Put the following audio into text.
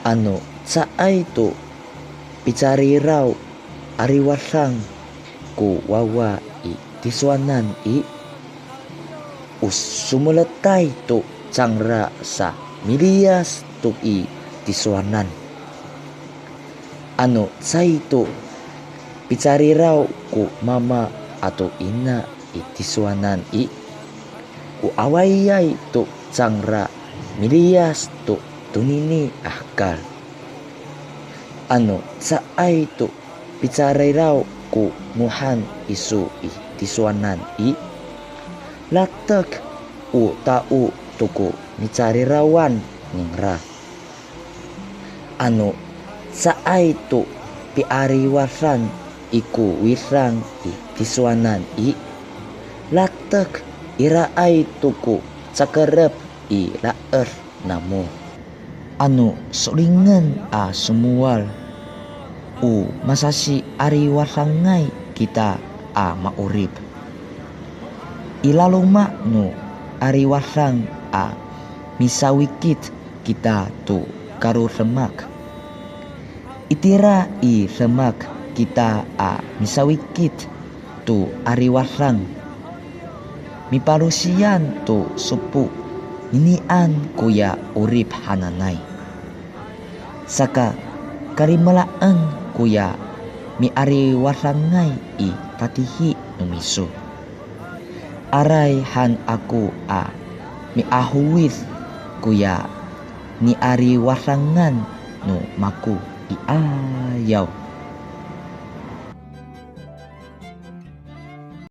Saay tu picariraw ariwasang ku wawa i tiswanan i sumulatay tu cangra sa milias tu i tiswanan. Say tu picariraw ku mama atau ina i tiswanan i ku awayay tu cangra milias tu tunini ahkal. Saay tu picariraw ku muhan isu i tiswanan i latek u tau tuku micarirawan ningra. Saay tu piariwasan iku wisang i tiswanan i latek iraay tuku cakerep i laer namo. Sulingan sumual u masasi ariwasangay kita maurip. Ilaluma nu ariwasang misawikit kita tu karu semak. Itira i semak kita misawikit tu ariwasang. Mipalusian tu supu inian kuya urip hananay. Saka karimalaan kuya miariwasangay i patihi numiso. Aray han aku miahuwis kuya ni ariwasangan no maku iayaw.